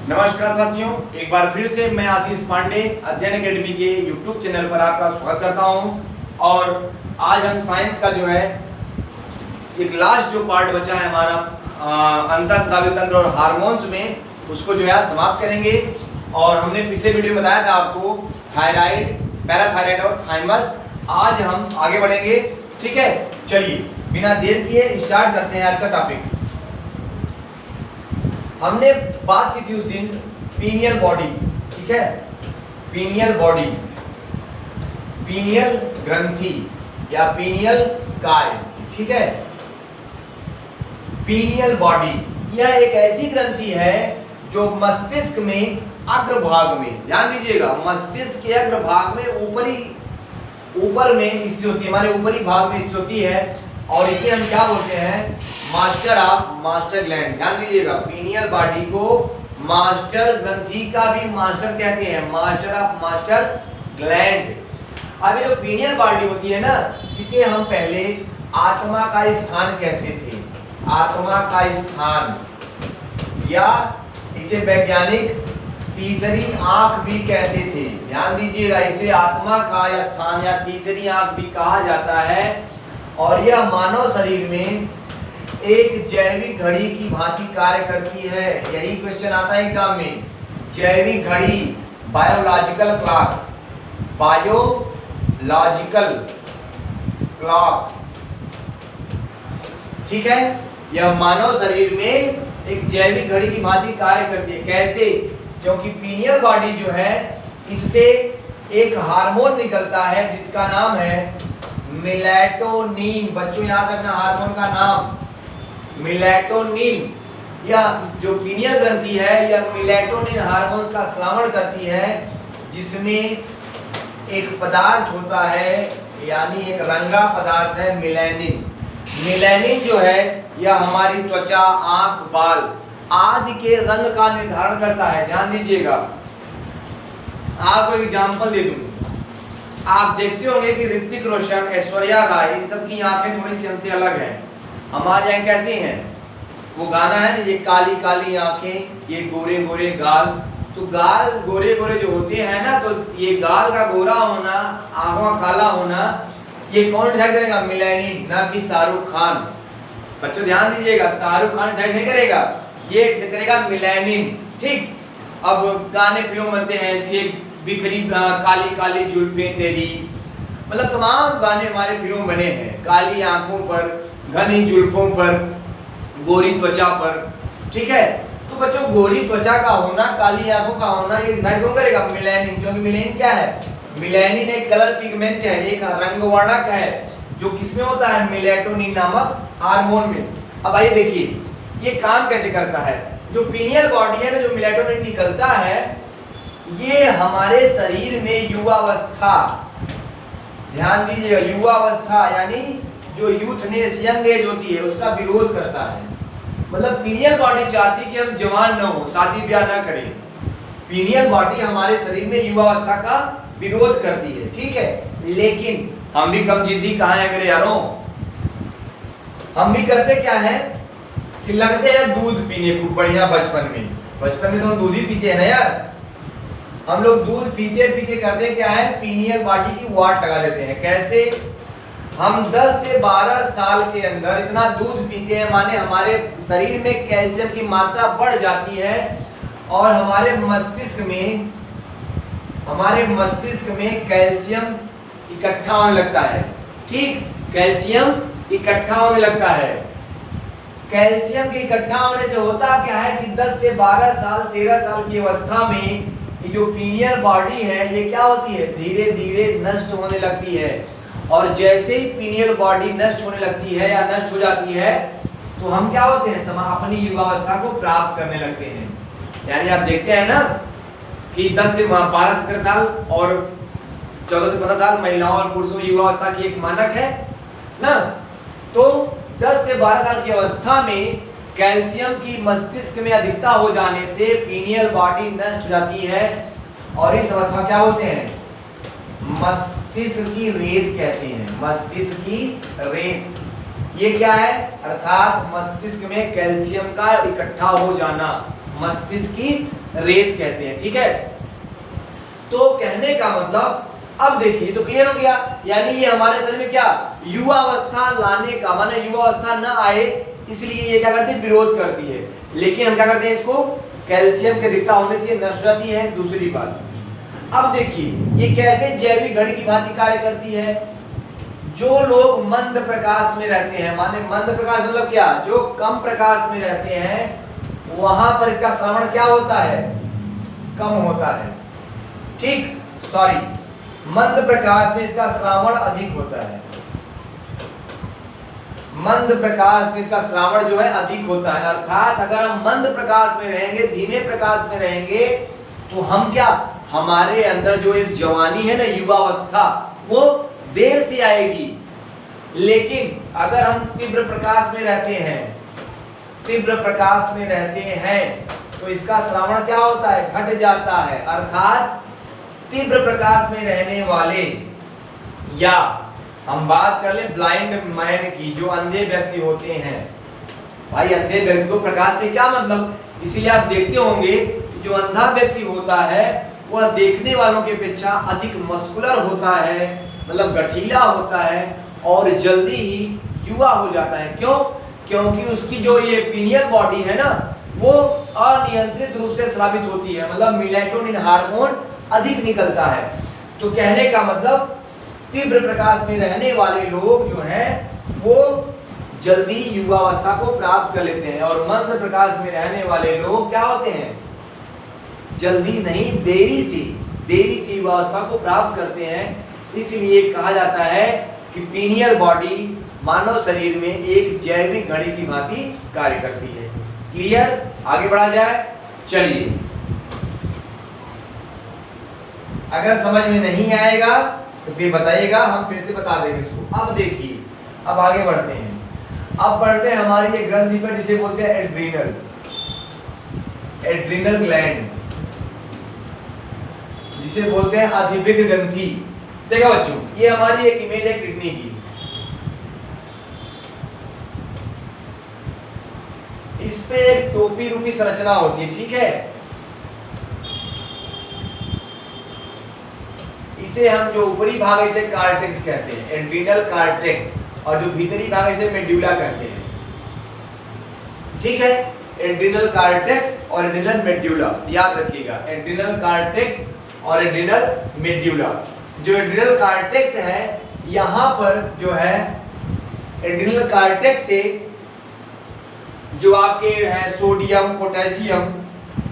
नमस्कार साथियों, एक बार फिर से मैं आशीष पांडे अध्ययन एकेडमी के YouTube चैनल पर आपका स्वागत करता हूं। और आज हम साइंस का जो है एक लास्ट जो पार्ट बचा है हमारा अंतःस्रावी तंत्र और हार्मोन्स में, उसको जो है समाप्त करेंगे। और हमने पिछले वीडियो में बताया था आपको थायराइड, पैराथायराइड और थाइमस। आज हम आगे बढ़ेंगे, ठीक है। चलिए बिना देर किए स्टार्ट करते हैं आज का टॉपिक। हमने बात की थी उस दिन पीनियल बॉडी, ठीक है, पीनियल बॉडी, पीनियल ग्रंथि या पीनियल काय, ठीक है। पीनियल बॉडी यह एक ऐसी ग्रंथि है जो मस्तिष्क में अग्रभाग में, ध्यान दीजिएगा, मस्तिष्क के अग्रभाग में ऊपर में स्थित होती है, हमारे ऊपरी भाग में स्थित होती है। और इसे हम क्या बोलते हैं? Master of master gland. ध्यान दीजिएगा, पीनियल बॉडी को मास्टर ग्रंथि का भी मास्टर कहते हैं, मास्टर ऑफ मास्टर ग्लैंड। अब ये जो पीनियल बॉडी होती है ना, इसे हम पहले आत्मा का स्थान कहते थे, आत्मा का स्थान, या इसे वैज्ञानिक तीसरी आंख भी कहते थे। ध्यान दीजिएगा, इसे आत्मा का या स्थान या तीसरी आंख भी कहा जाता है। और यह मानव शरीर में एक जैविक घड़ी की भांति कार्य करती है। यही क्वेश्चन आता है एग्जाम में, जैविक घड़ी, बायोलॉजिकल क्लॉक, बायोलॉजिकल क्लॉक, ठीक है। यह मानव शरीर में एक जैविक घड़ी की भांति कार्य करती है। कैसे? क्योंकि पीनियल बॉडी जो है, इससे एक हार्मोन निकलता है जिसका नाम है मेलेटोनिन। बच्चों याद रखना हार्मोन का नाम मेलेटोनिन। यह जो पीनियल ग्रंथि है, यह मेलेटोनिन हार्मोन का स्रावण करती है, जिसमें एक पदार्थ होता है, यानी एक रंगा पदार्थ है मेलानिन। मेलानिन जो है यह हमारी त्वचा, आंख, बाल आदि के रंग का निर्धारण करता है। ध्यान दीजिएगा, आपको एग्जांपल दे दूं, आप देखते होंगे कि ऋतिक रोशन, ऐश्वर्या राय, इन सब की आंखें थोड़ी सी हमसे अलग हैं। हमारी आंखें कैसी हैं? वो गाना है ना, ये काली काली आंखें, ये गोरे गोरे गाल। तो गाल गोरे गोरे जो होते हैं ना, तो ये गाल का गोरा होना, आंखों का काला होना, ये कौन डिसाइड करेगा? मेलानिन, ना कि शाहरुख खान। बच्चों ध्यान दीजिएगा, शाहरुख खान डिसाइड नहीं करेगा, ये करेगा मेलानिन, ठीक। अब गाने फिल्म बनते हैं, ये बिखरी काली काली जुल्फें तेरी, मतलब तमाम गाने हमारे फिल्मों बने हैं, काली आंखों पर, घनी जुल्फों पर, गोरी त्वचा पर, ठीक है। तो बच्चों गोरी त्वचा का होना, काली आंखों का होना, ये डिसाइड कौन करेगा? मेलानिन। क्योंकि मेलानिन क्या है? मेलानिन एक कलर पिगमेंट है, एक रंग वर्णक है, जो किसमें होता है? मेलेटोनिन नामक हार्मोन में। अब आइए देखिए ये काम कैसे करता है। जो पीनियल बॉडी है ना, जो मेलेटोनिन निकलता है, ये हमारे शरीर में युवावस्था, ध्यान दीजिएगा, युवावस्था यानी जो यूथनेस, यंग एज होती है, उसका विरोध करता है। मतलब पीनियल बॉडी चाहती कि हम जवान न हो, शादी ब्याह न करें। पीनियल बॉडी हमारे शरीर में युवावस्था का विरोध करती है, ठीक है। लेकिन हम भी कम जिद्दी कहाँ है मेरे यारों? हम भी करते क्या है कि लगते हैं दूध पीने खूब बढ़िया बचपन में। बचपन में तो हम दूध ही पीते हैं ना यार। हम लोग दूध पीते पीते करते क्या है? पीनियल बॉडी की वाट लगा देते हैं। कैसे? हम 10 से 12 साल के अंदर इतना दूध पीते हैं, माने हमारे शरीर में कैल्शियम की मात्रा बढ़ जाती है और हमारे मस्तिष्क में कैल्शियम इकट्ठा होने लगता है, ठीक। कैल्शियम इकट्ठा होने लगता है। कैल्शियम के इकट्ठा होने से होता क्या है कि 10 से 12 साल, 13 साल की अवस्था में ये जो पीनियल बॉडी है, ये क्या होती है? धीरे धीरे नष्ट होने लगती है। और जैसे ही पीनियल बॉडी नष्ट होने लगती है या नष्ट हो जाती है, तो हम क्या होते हैं? तो हम अपनी युवावस्था को प्राप्त करने लगते हैं। यानी आप देखते हैं ना कि 10 से 12 से 13 साल और 14 से 15 साल महिलाओं और पुरुषों की युवावस्था की एक मानक है ना। तो 10 से 12 साल की अवस्था में कैल्शियम की मस्तिष्क में अधिकता हो जाने से पीनियल बॉडी नष्ट हो जाती है, और इस अवस्था क्या बोलते हैं? मस्तिष्क की रेत कहते हैं, मस्तिष्क की रेत। ये क्या है? अर्थात मस्तिष्क में कैल्शियम का इकट्ठा हो जाना, मस्तिष्क की रेत कहते हैं। ठीक है, तो कहने का मतलब अब देखिए तो क्लियर हो गया, यानी ये हमारे शरीर में क्या युवावस्था लाने का, माने युवावस्था न आए इसलिए ये क्या करती है, विरोध करती है। लेकिन हम क्या करते हैं, इसको कैल्शियम के अधिकता होने से नष्ट हो जाती है। दूसरी बात, अब देखिए ये कैसे जैविक घड़ी की भांति कार्य करती है। जो लोग मंद प्रकाश में रहते हैं, माने मंद प्रकाश मतलब क्या, जो कम प्रकाश में रहते हैं वहां पर इसका श्रवण क्या होता है, कम होता है। ठीक, सॉरी, मंद प्रकाश में इसका श्रावण अधिक होता है। मंद प्रकाश में इसका श्रावण जो है अधिक होता है। अर्थात अगर हम मंद प्रकाश में रहेंगे, धीमे प्रकाश में रहेंगे, तो हम क्या, हमारे अंदर जो एक जवानी है ना, युवावस्था, वो देर से आएगी। लेकिन अगर हम तीव्र प्रकाश में रहते हैं, तीव्र प्रकाश में रहते हैं, तो इसका श्रावण क्या होता है, घट जाता है। अर्थात तीव्र प्रकाश में रहने वाले, या हम बात कर ले ब्लाइंड मैन की, जो अंधे व्यक्ति होते हैं। भाई अंधे व्यक्ति को प्रकाश से क्या मतलब, इसीलिए आप देखते होंगे कि जो अंधा व्यक्ति होता है वह देखने वालों की अपेक्षा अधिक मस्कुलर होता है, मतलब गठीला होता है और जल्दी ही युवा हो जाता है। क्यों? क्योंकि उसकी जो ये पीनियल बॉडी है ना, वो अनियंत्रित रूप से स्रावित होती है, मतलब मेलाटोनिन हार्मोन अधिक निकलता है। तो कहने का मतलब तीव्र प्रकाश में रहने वाले लोग जो हैं वो जल्दी युवावस्था को प्राप्त कर लेते हैं, और मंद प्रकाश में रहने वाले लोग क्या होते हैं, जल्दी नहीं, देरी से युवावस्था को प्राप्त करते हैं। इसलिए कहा जाता है कि पीनियल बॉडी मानव शरीर में एक जैविक घड़ी की भांति कार्य करती है। क्लियर? आगे बढ़ा जाए, चलिए। अगर समझ में नहीं आएगा तो फिर बताइएगा, हम फिर से बता देंगे इसको। अब देखिए, अब आगे बढ़ते हैं। अब बढ़ते हैं हमारी एक ग्रंथि पर जिसे बोलते हैं एड्रीनल, एड्रीनल ग्लैंड, जिसे बोलते हैं अधिविक ग्रंथि। देखो बच्चों, ये हमारी एक इमेज है किडनी की। इस पे एक टोपी रूपी संरचना होती है। ठीक है, इसे हम जो ऊपरी भाग है इसे कार्टेक्स कहते हैं, एड्रीनल कार्टेक्स, और जो भीतरी भाग है इसे मेड्यूला कहते हैं। ठीक है, एड्रीनल कार्टेक्स और एड्रीनल मेड्यूला, याद रखिएगा, एड्रीनल कार्टेक्स और एड्रीनल मेड्यूला। जो एड्रीनल कार्टेक्स है, यहाँ पर जो है एड्रीनल कार्टेक्स से जो आपके है सोडियम, पोटेशियम,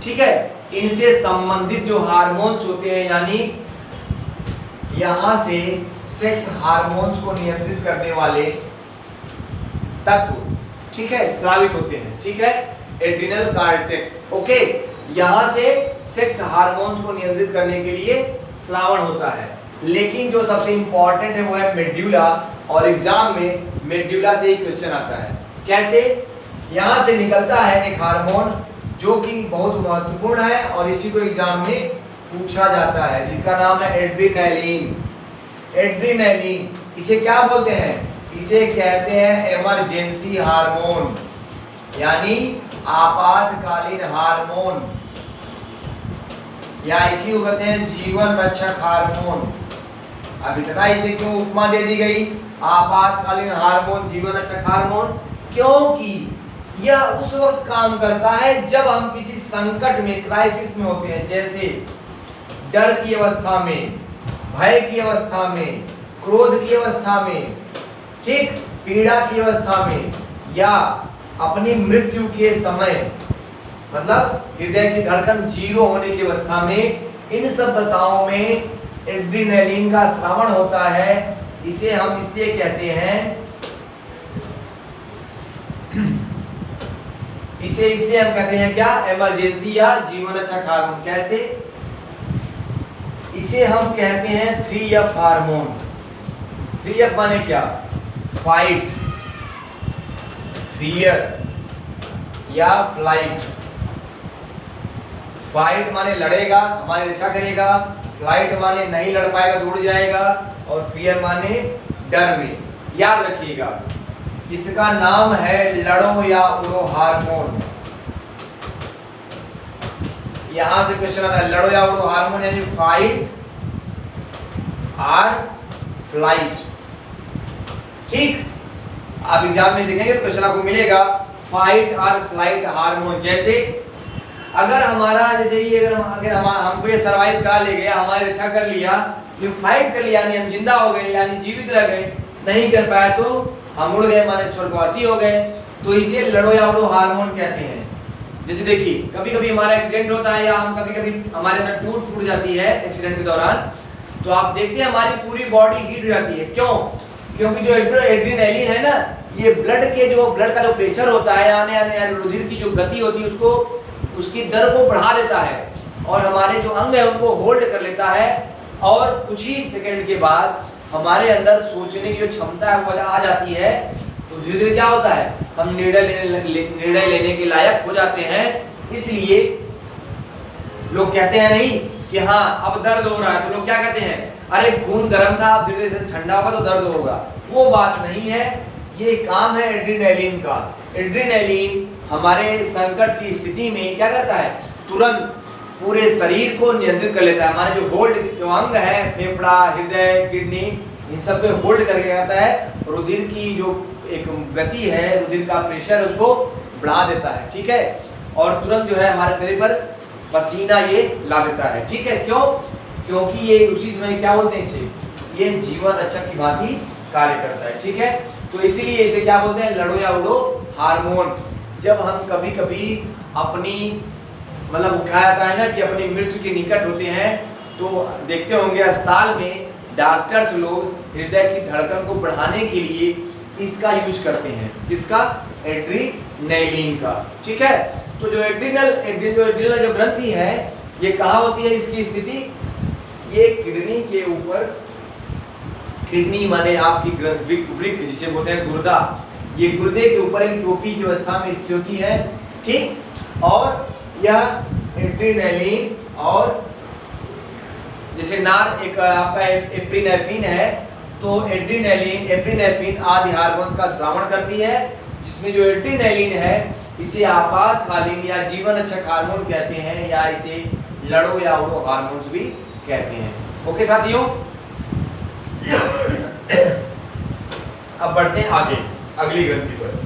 ठीक है, इनसे संबंधित जो हार्मोन्स होते हैं, यानी यहां से सेक्स हार्मोन्स को नियंत्रित करने वाले तत्व, ठीक है, स्रावित होते हैं। ठीक है, एड्रीनल कार्टेक्स, ओके, यहां से सेक्स हार्मोन्स को नियंत्रित करने के लिए स्रावण होता है। लेकिन जो सबसे इंपॉर्टेंट है वो है मेड्यूला, और एग्जाम में मेड्यूला से ही क्वेश्चन आता है। कैसे? यहां से निकलता है एक हार्मोन जो कि बहुत महत्वपूर्ण है और इसी को एग्जाम में पूछा जाता है, जिसका नाम है एड्रीनलिन। एड्रीनलिन, इसे क्या बोलते हैं? इसे कहते हैं इमरजेंसी हार्मोन, यानी आपातकालीन हार्मोन, या इसी को कहते हैं जीवन रक्षक हार्मोन। अब इतना इसे क्यों उपमा दे दी गई, आपातकालीन हार्मोन, जीवन रक्षक हार्मोन? क्योंकि यह उस वक्त काम करता है जब हम किसी संकट में, क्राइसिस में होते हैं, जैसे डर की अवस्था में, भय की अवस्था में, क्रोध की अवस्था में, ठीक, पीड़ा की अवस्था में, या अपनी मृत्यु के समय, मतलब हृदय की धड़कन जीरो होने की अवस्था में, इन सब दशाओं में एड्रीनलिन का स्रावण होता है। इसे हम इसलिए कहते हैं, इसे इसलिए हम कहते हैं क्या, इमरजेंसी या जीवन रक्षक हार्मोन। कैसे? इसे हम कहते हैं 3F हार्मोन। 3F माने क्या? फाइट, फियर या फ्लाइट। फाइट माने लड़ेगा, हमारी रक्षा करेगा, फ्लाइट माने नहीं लड़ पाएगा तो उड़ जाएगा, और फियर माने डर में। याद रखिएगा, इसका नाम है लड़ो या उड़ो हार्मोन। यहां से क्वेश्चन आता है लड़ो या उड़ो हार्मोन यानी फाइट और फ्लाइट। ठीक, आप एग्जाम में देखेंगे तो क्वेश्चन आपको मिलेगा फाइट और फ्लाइट हार्मोन। जैसे अगर हमारा जैसे ये अगर हमको ये सरवाइव करा ले गया, हमारी रक्षा कर लिया, ये फाइट कर लिया यानी हम जिंदा हो गए यानी जीवित रह गए, नहीं कर पाया तो हम उड़ गए माने स्वर्गवासी हो गए, तो इसे लड़ो या उड़ो हार्मोन कहते हैं। जैसे देखिए कभी कभी हमारा एक्सीडेंट होता है या हम कभी कभी हमारे अंदर टूट फूट जाती है एक्सीडेंट के दौरान, तो आप देखते हैं हमारी पूरी बॉडी हीट हो जाती है। क्यों? क्योंकि जो एड्रेनालिन है ना, ये ब्लड का जो प्रेशर होता है यानी रुधिर की जो गति होती है उसको उसकी दर को बढ़ा देता है और हमारे जो अंग है उनको होल्ड कर लेता है, और कुछ ही सेकंड के बाद हमारे अंदर सोचने की जो क्षमता है वो आ जाती है, तो धीरे धीरे क्या होता है हम निर्णय लेने के लायक हो जाते हैं। इसलिए लोग कहते हैं नहीं कि हाँ अब दर्द हो रहा है, तो लोग क्या कहते हैं अरे खून गर्म था अब धीरे धीरे ठंडा होगा तो दर्द होगा। वो बात नहीं है, ये काम है एड्रेनालिन का। एड्रेनालिन हमारे संकट की स्थिति में क्या करता है, तुरंत पूरे शरीर को नियंत्रित कर लेता है। हमारे जो अंग है फेफड़ा, हृदय, किडनी, इन सब को होल्ड करके करता है, रुधिर की जो एक गति है, रुधिर का प्रेशर उसको बढ़ा देता है। ठीक है, और तुरंत जो है हमारे शरीर पर पसीना ये ला देता है। ठीक है, क्यों? क्योंकि ये उसी समय क्या बोलते हैं इसे, ये जीवन रक्षक की भांति कार्य करता है। ठीक है, तो इसीलिए इसे क्या बोलते हैं लड़ो या उड़ो हार्मोन। जब हम कभी कभी अपनी मतलब कहा जाता है ना कि अपनी मृत्यु के निकट होते हैं, तो देखते होंगे अस्पताल में डॉक्टर्स लोग हृदय की धड़कन को बढ़ाने के लिए इसका यूज करते हैं। किसका? एड्रेनालिन का। ठीक है, तो जो एड्रेनल जो ग्रंथि है ये कहाँ होती है, इसकी स्थिति ये किडनी के ऊपर, किडनी माने आपकी वृक्क जिसे बोलते हैं गुर्दा, ये गुर्दे के ऊपर एक टोपी की अवस्था में स्थित होती है। ठीक, और यह एड्रेनालिन और जैसे नार एक आपका एप्रिनेफ्रिन है, तो एड्रेनालिन, एप्रिनेफ्रिन आदि हार्मोन्स का श्रावण करती है, जिसमें जो एड्रेनालिन है इसे आपातकालीन या जीवन रक्षक हार्मोन कहते हैं, या इसे लड़ो या उड़ो हार्मोन्स भी कहते हैं। ओके साथियों, अब बढ़ते हैं आगे अगली ग्रंथि पर।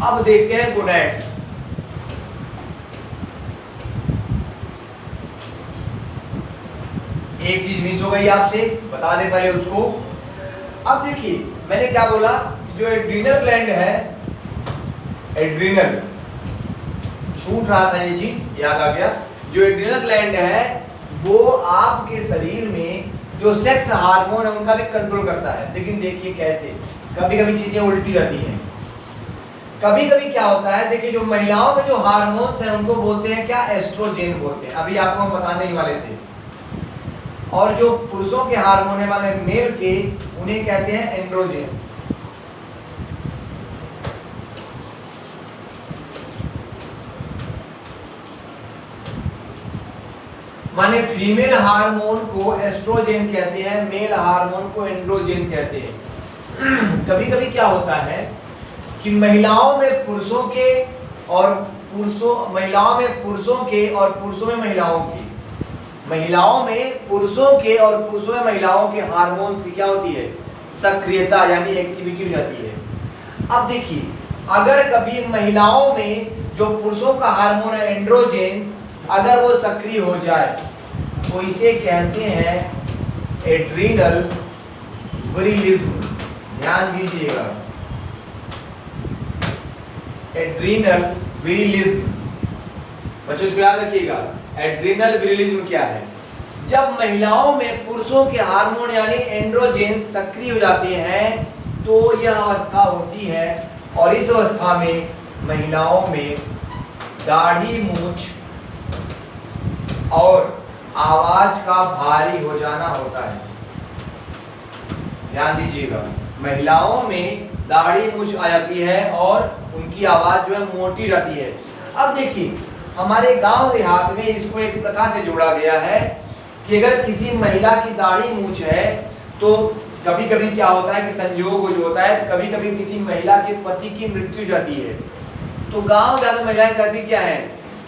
अब देखते हैं गोनैड्स। एक चीज मिस हो गई, आपसे बता दे पहले उसको। अब देखिए मैंने क्या बोला, जो एड्रीनल ग्लैंड है, एड्रीनल छूट रहा था ये चीज याद आ गया, जो एड्रीनल ग्लैंड है वो आपके शरीर में जो सेक्स हार्मोन है उनका भी कंट्रोल करता है। लेकिन देखिए कैसे, कभी कभी चीजें उल्टी रहती हैं। कभी कभी क्या होता है, देखिए जो महिलाओं में जो हार्मोन्स हैं उनको बोलते हैं क्या, एस्ट्रोजेन बोलते हैं, अभी आपको हम बताने ही वाले थे। और जो पुरुषों के हार्मोन है माने मेल के, उन्हें कहते हैं एंड्रोजेन्स। माने फीमेल हार्मोन को एस्ट्रोजेन कहते हैं, मेल हार्मोन को एंड्रोजेन कहते हैं। कभी कभी क्या होता है कि महिलाओं में पुरुषों के और महिलाओं में पुरुषों के और पुरुषों में महिलाओं की, महिलाओं में पुरुषों के और पुरुषों में महिलाओं के हार्मोन्स की क्या होती है, सक्रियता यानी एक्टिविटी हो जाती है। अब देखिए अगर कभी महिलाओं में जो पुरुषों का हार्मोन है एंड्रोजेन्स, अगर वो सक्रिय हो जाए तो इसे कहते हैं एड्रीनल विरिलिज्म। ध्यान दीजिएगा, एड्रीनल विरिलिज्म, बच्चों इसको याद रखिएगा। एड्रीनल विरिलिज्म क्या है? जब महिलाओं में पुरुषों के हार्मोन यानी एंड्रोजेन्स सक्रिय हो जाते हैं तो यह अवस्था होती है, और इस अवस्था में महिलाओं में दाढ़ी, मूंछ और आवाज का भारी हो जाना होता है। ध्यान दीजिएगा, महिलाओं में दाढ़ी, मूंछ आ जाती है और उनकी आवाज जो है मोटी रहती है। अब देखिए हमारे गांव देहात में इसको एक प्रथा से जोड़ा गया है कि अगर किसी महिला की दाढ़ी, मूंछ है तो कभी कभी क्या होता है कि संजोग जो होता है, कभी कभी किसी महिला के पति की मृत्यु हो जाती है, तो गांव ज्यादा महिलाएं करती क्या है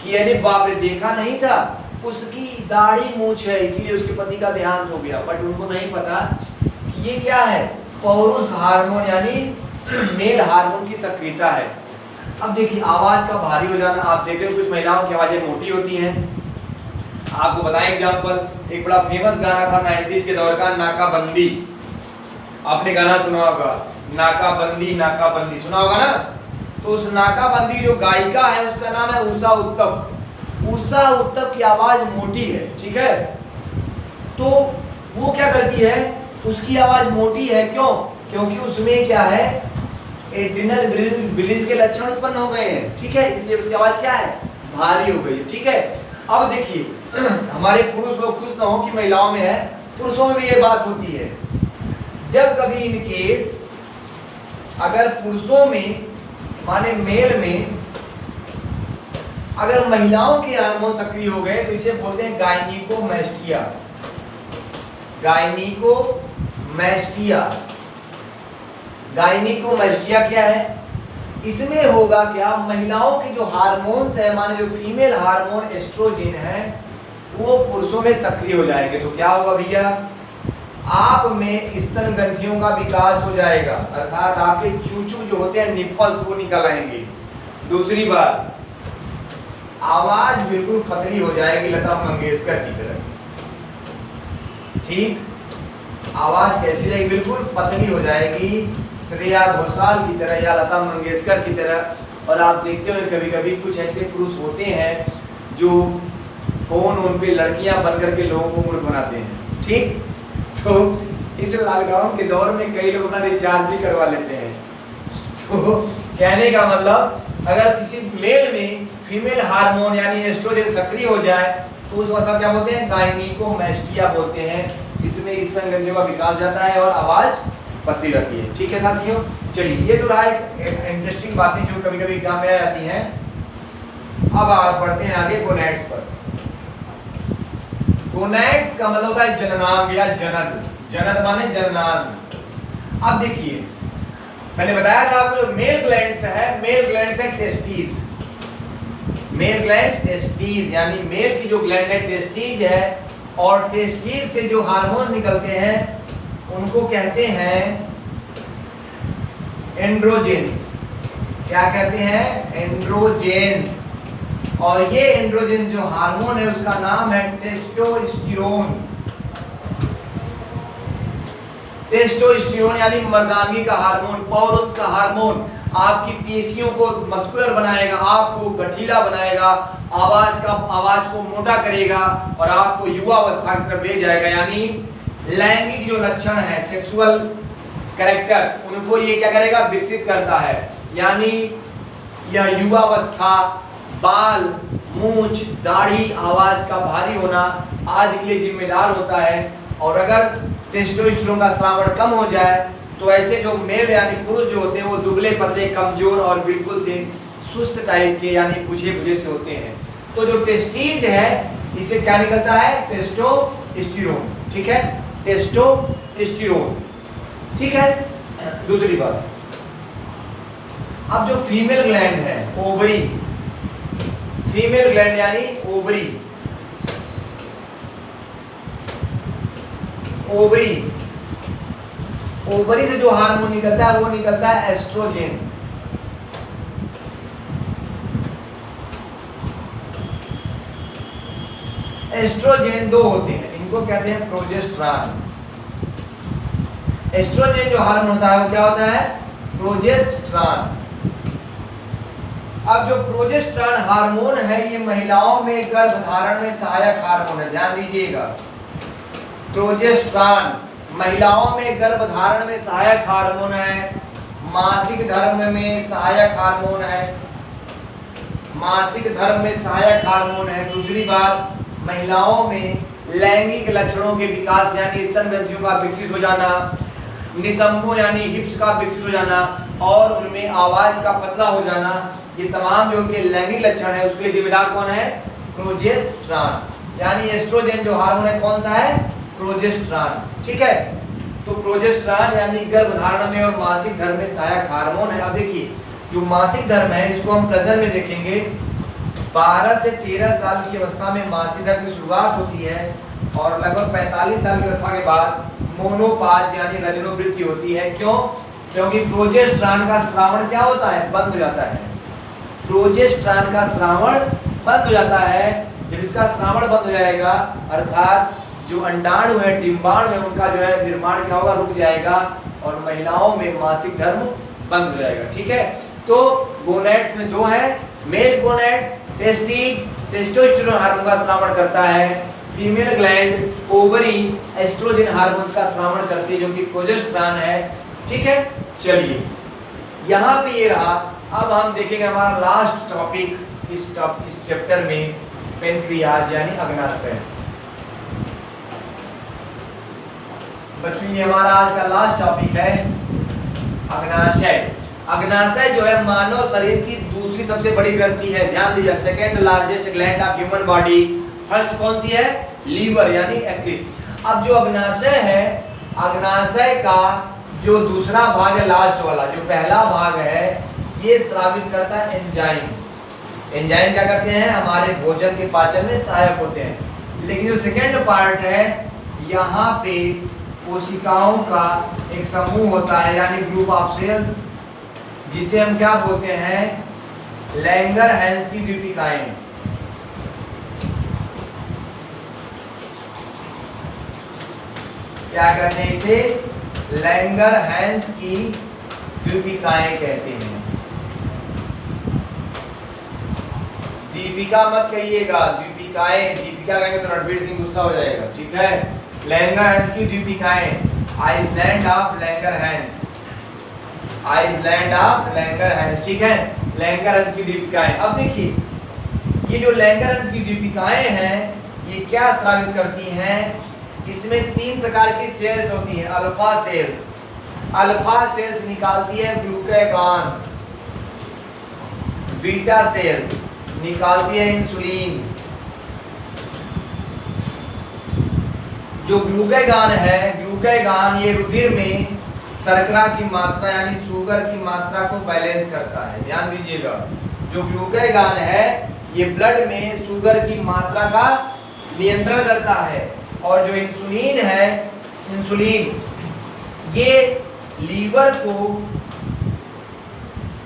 कि अरे बाप रे, देखा नहीं था, उसकी दाढ़ी मूछ है इसीलिए उसके पति का देहांत हो गया। बट उनको नहीं पता कि ये क्या है, पौरुष हार्मोन यानी मेल हार्मोन की सक्रियता है। अब देखिए आवाज का भारी हो जाना, आप देखते हो कुछ महिलाओं की आवाजें मोटी होती हैं। आपको बताएं एग्जांपल, एक बड़ा फेमस गाना था 90s के दौर का, नाकाबंदी। आपने गाना सुना होगा, नाकाबंदी नाकाबंदी, सुना होगा ना। तो उस नाकाबंदी जो गायिका है उसका नाम है उषा उत्तप। उषा उत्तप की आवाज मोटी है, ठीक है। तो वो क्या करती है, उसकी आवाज मोटी है, क्यों? क्योंकि उसमें क्या है, एड्रिनल ग्लैंड के लक्षण उत्पन्न हो गए हैं, ठीक है, इसलिए उसकी आवाज क्या है, भारी हो गई है, ठीक है। अब देखिए हमारे पुरुष लोग खुश ना हो कि महिलाओं में है, पुरुषों में भी ये बात होती है। जब कभी इन केस अगर पुरुषों में माने मेल में अगर महिलाओं के हार्मोन सक्रिय हो गए तो इसे बोलते हैं गायनिकोमैस्टिया। गायनिकोमैस्टिया, गायनिकोमैस्टिया क्या है, इसमें होगा क्या, महिलाओं के जो हार्मोन्स है माने जो फीमेल हार्मोन एस्ट्रोजन है वो पुरुषों में सक्रिय हो जाएंगे। तो क्या होगा भैया, आप में स्तन ग्रंथियों का विकास हो जाएगा, अर्थात आपके चूचू जो होते हैं निपल्स वो निकल आएंगे। दूसरी बात, आवाज बिल्कुल पतली हो जाएगी लता मंगेशकर की तरह, ठीक, आवाज कैसी जाएगी, बिल्कुल पतली हो जाएगी, श्रेया घोषाल की तरह या लता मंगेशकर की तरह। और आप देखते हो कभी कभी कुछ ऐसे पुरुष होते हैं जो फोन उन पे लड़कियां बन करके लोगों को मूर्ख बनाते हैं, ठीक। तो इस लॉकडाउन के दौर में कई लोग अपना रिचार्ज भी करवा लेते हैं। तो कहने का मतलब, अगर किसी मेल में फीमेल हार्मोन यानी एस्ट्रोजन सक्रिय हो जाए तो उस अवस्था क्या बोलते हैं, गायनिकोमैस्टिया बोलते हैं। इसमें स्तन ग्रंथियों का विकास जाता है और आवाज पतली रहती है, ठीक है साथियों। चलिए ये तो रहा एक इंटरेस्टिंग बातें जो कभी कभी एग्जाम में आ जाती हैं। अब आप बढ़ते हैं आगे गोनैड्स पर। गोनैड्स का मतलब होता है जननांग या जनन, जनन माने जननांग। अब देखिए मैंने बताया था आपको, जो मेल ग्लैंड्स है, मेल ग्लैंड्स है टेस्टिस, मेल ग्लैंड टेस्टिस यानी मेल की जो ग्लैंड है टेस्टिस है, और टेस्टिस से जो हार्मोन निकलते हैं उनको कहते हैं एंड्रोजेंस। क्या कहते हैं, एंड्रोजेंस। और ये एंड्रोजन जो हार्मोन है उसका नाम है टेस्टोस्टेरोन। टेस्टोस्टेरोन यानी मर्दानगी का हार्मोन, पौरुष का हार्मोन, आपकी पेशियों को मस्कुलर बनाएगा, आपको गठीला बनाएगा, आवाज को मोटा करेगा और आपको युवा अवस्था की तरफ ले जाएगा। यानी लैंगिक जो लक्षण है, सेक्सुअल कैरेक्टर्स, उनको ये क्या करेगा, विकसित करता है। यानी यह युवा अवस्था, बाल, मूंछ, दाढ़ी, आवाज का भारी होना आदि के लिए जिम्मेदार होता है। और अगर टेस्टोस्टेरोन का श्रावण कम हो जाए तो ऐसे जो मेल यानी पुरुष जो होते हैं वो दुबले पतले, कमजोर और बिल्कुल से सुस्त टाइप के यानी बुझे बुझे से होते हैं। तो जो टेस्टिस है इससे क्या निकलता है, टेस्टोस्टेरोन, ठीक है, टेस्टोस्टेरोन, ठीक है। दूसरी बात, अब जो फीमेल ग्लैंड है, ओवरी, फीमेल ग्लैंड यानी ओवरी, ओवरी, ओवरी से जो हार्मोन निकलता है वो निकलता है एस्ट्रोजन। एस्ट्रोजन दो होते हैं, इनको कहते हैं प्रोजेस्टेरॉन। एस्ट्रोजन जो हार्मोन होता है वो क्या होता है, प्रोजेस्टेरॉन। अब जो प्रोजेस्टेरॉन हार्मोन है ये महिलाओं में गर्भधारण में सहायक हार्मोन है, ध्यान दीजिएगा। प्रोजेस्टेरॉन महिलाओं में गर्भधारण में सहायक हार्मोन है, मासिक धर्म में सहायक हार्मोन है, मासिक धर्म में सहायक हार्मोन है। दूसरी बात, महिलाओं में लैंगिक लक्षणों के विकास यानी स्तन ग्रंथियों का विकसित हो जाना, नितंबों यानी हिप्स का विकसित हो जाना और उनमें आवाज का पतला हो जाना, ये तमाम जो उनके लैंगिक लक्षण है उसके लिए जिम्मेदार कौन है, प्रोजेस्टेरॉन। यानी एस्ट्रोजन जो हार्मोन है कौन सा है, प्रोजेस्टेरॉन, ठीक है। तो प्रोजेस्टेरॉन यानी गर्भधारण में और मासिक धर्म में सहायक हार्मोन है। अब देखिए जो मासिक धर्म है इसको हम प्रजनन में देखेंगे। 12 से 13 साल की अवस्था में मासिक धर्म की शुरुआत होती है और लगभग 45 साल की अवस्था के बाद मोनोपाज यानी रजोवृत्ति होती है। क्यों? क्योंकि प्रोजेस्टेरॉन का स्रावण क्या होता है? बंद हो जाता है। प्रोजेस्टेरॉन का स्रावण बंद हो जाता है। जब इसका स्रावण बंद हो जाएगा अर्थात जो अंडाणु है, डिंबाणु है, उनका जो है निर्माण क्या होगा? रुक जाएगा और महिलाओं में मासिक धर्म बंद हो जाएगा। ठीक है, तो गोनेड्स में दो है, male gonads testis testosterone hormone का स्रावण करता है, female gland ovary oestrogen hormone का स्रावण करती है जो कि प्रोजेस्टेरॉन है। ठीक है, चलिए यहाँ पे ये रहा। अब हम देखेंगे हमारा लास्ट टॉपिक इस चैप्टर में, पेनक्रियाज यानी अग्नाशय। बच्चों ये हमारा आज का लास्ट टॉपिक है अग्नाशय। अग्नाशय जो है मानव शरीर की दूसरी सबसे बड़ी ग्रंथि है। ध्यान दीजिए, second largest gland of human body. First कौन सी है? लीवर यानी यकृत। अब जो अग्नाशय है, अग्नाशय का जो दूसरा भाग है, लास्ट वाला, जो पहला भाग है, ये स्रावित करता है एंजाइम। एंजाइम क्या करते हैं? हमारे भोजन के पाचन में सहायक होते हैं। लेकिन जो सेकेंड पार्ट है, यहाँ पे कोशिकाओं का एक समूह होता है यानी ग्रुप ऑफ सेल्स, जिसे हम क्या बोलते हैं? लैंगरहैंस की द्वीपिकाएं। क्या कहते हैं इसे? लैंगरहैंस की द्वीपिकाएं कहते हैं। दीपिका मत कहिएगा, द्वीपिकाएं। दीपिका कहेंगे तो रणवीर सिंह गुस्सा हो जाएगा। ठीक है, लैंगरहैंस की द्वीपिकाएं, island of Langerhans, island of Langerhans. ठीक है, लैंगरहैंस की द्वीपिकाएं। अब देखिए ये जो लैंगरहैंस की द्वीपिकाएं हैं, ये क्या स्रावित करती हैं? इसमें 3 प्रकार की सेल्स होती हैं। अल्फा सेल्स, अल्फा सेल्स निकालती है ग्लूकागॉन। बीटा सेल्स निकालती है इंसुलिन। जो ग्लूकागॉन है, ग्लूकागॉन ये रुधिर में शर्करा की मात्रा यानी शुगर की मात्रा को बैलेंस करता है। ध्यान दीजिएगा, जो ग्लूकागॉन है ये ब्लड में शुगर की मात्रा का नियंत्रण करता है। और जो इंसुलिन है, इंसुलिन ये लीवर को,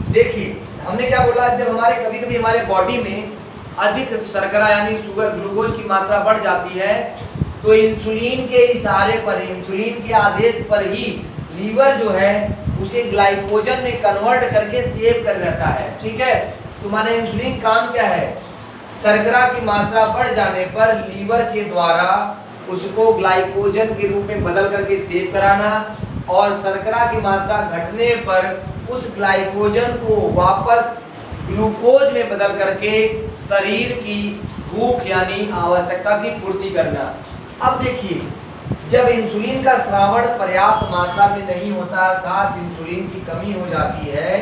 देखिए हमने क्या बोला, जब हमारे कभी कभी हमारे बॉडी में अधिक शर्करा यानी शुगर ग्लूकोज की मात्रा बढ़ जाती है, तो इंसुलिन के इशारे पर, इंसुलिन के आदेश पर ही लीवर जो है उसे ग्लाइकोजन में कन्वर्ट करके सेव कर लेता है। ठीक है, तो माने इंसुलिन काम क्या है? शर्करा की मात्रा बढ़ जाने पर लीवर के द्वारा उसको ग्लाइकोजन के रूप में बदल करके सेव कराना, और शर्करा की मात्रा घटने पर उस ग्लाइकोजन को वापस ग्लूकोज में बदल करके शरीर की भूख यानी आवश्यकता की पूर्ति करना। अब देखिए, जब इंसुलिन का स्रावण पर्याप्त मात्रा में नहीं होता, अर्थात इंसुलिन की कमी हो जाती है,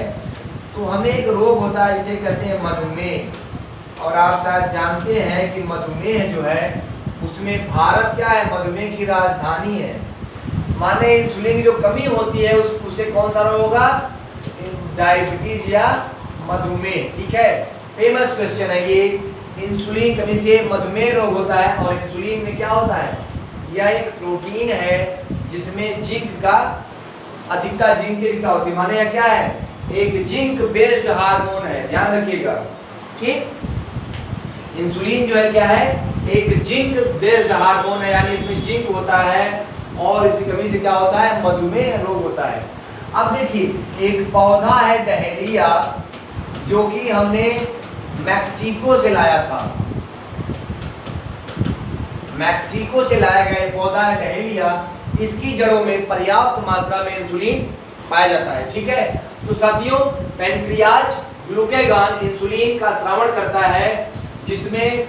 तो हमें एक रोग होता है जिसे कहते हैं मधुमेह। और आप शायद जानते हैं कि मधुमेह जो है उसमें भारत क्या है? मधुमेह की राजधानी है। माने इंसुलिन की जो कमी होती है उसे कौन सा रोग होगा? डायबिटीज या मधुमेह। ठीक है, फेमस क्वेश्चन है ये। इंसुलिन कमी से मधुमेह रोग होता है। और इंसुलिन में क्या होता है? यह एक प्रोटीन है जिसमें जिंक का अधिकता, जिंक की अधिकता होती है। माने यह क्या है? एक जिंक बेस्ड हार्मोन है। ध्यान रखिएगा, ठीक। इंसुलिन जो है क्या है? एक जिंक बेस्ड हार्मोन है, यानी इसमें जिंक होता है और इसकी कमी से क्या होता है? मधुमेह रोग होता है। अब देखिए, एक पौधा है डहेलिया, जो कि हमने मैक्सिको से लाया था। मैक्सिको से लाया गया पौधा है डहेलिया। इसकी जड़ों में पर्याप्त मात्रा में इंसुलिन पाया जाता है। ठीक है, तो साथियों, पैनक्रियाज ग्लूकागॉन इंसुलिन का स्रावण करता है, जिसमें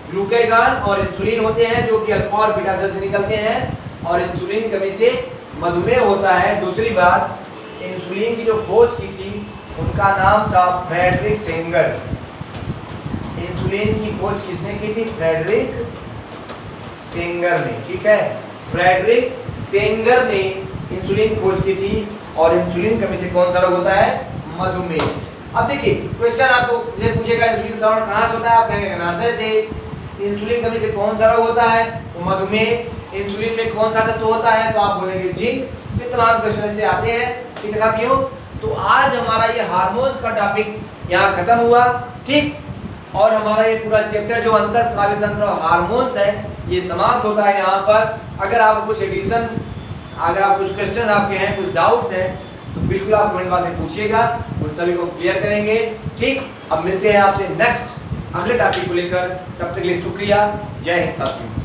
ग्लूकागॉन और इंसुलिन होते हैं जो कि अल्फा और बीटा सेल से निकलते हैं, और इंसुलिन की कमी से मधुमेह होता है। दूसरी बात, इंसुलिन की जो खोज की थी उनका नाम था फ्रेडरिक सेंगर। इंसुलिन की खोज किसने की थी? फ्रेडरिक सेंगर ने। ठीक है, फ्रेडरिक सेंगर ने इंसुलिन खोज की थी और इंसुलिन कमी से कौन सा रोग होता है? मधुमेह। अब देखिए क्वेश्चन आपको जैसे पूछेगा इंसुलिन श्रवण कहाँ से होता है, आप कहेंगे गर्भाशय से। इंसुलिन कमी से कौन सा रोग होता है? तो मधुमेह। इंसुलिन में कौन सा तत्व होता है? तो आप बोलेंगे जिंक। ये तमाम क्वेश्चन ऐसे आते हैं, ठीक है साथियों। तो आज हमारा ये हार्मोन्स का टॉपिक यहाँ खत्म हुआ, ठीक। और हमारा ये पूरा चैप्टर जो अंतःस्रावी तंत्र और हार्मोन्स है ये समाप्त होता है यहाँ पर। अगर आप कुछ एडिशन, अगर आप कुछ क्वेश्चन आपके हैं, कुछ डाउट्स हैं, तो बिल्कुल आप कमेंट बॉक्स में पूछिएगा, उन सभी को क्लियर करेंगे, ठीक। अब मिलते हैं आपसे नेक्स्ट अगले टॉपिक को लेकर, तब तक के लिए शुक्रिया। जय हिंद साथियों।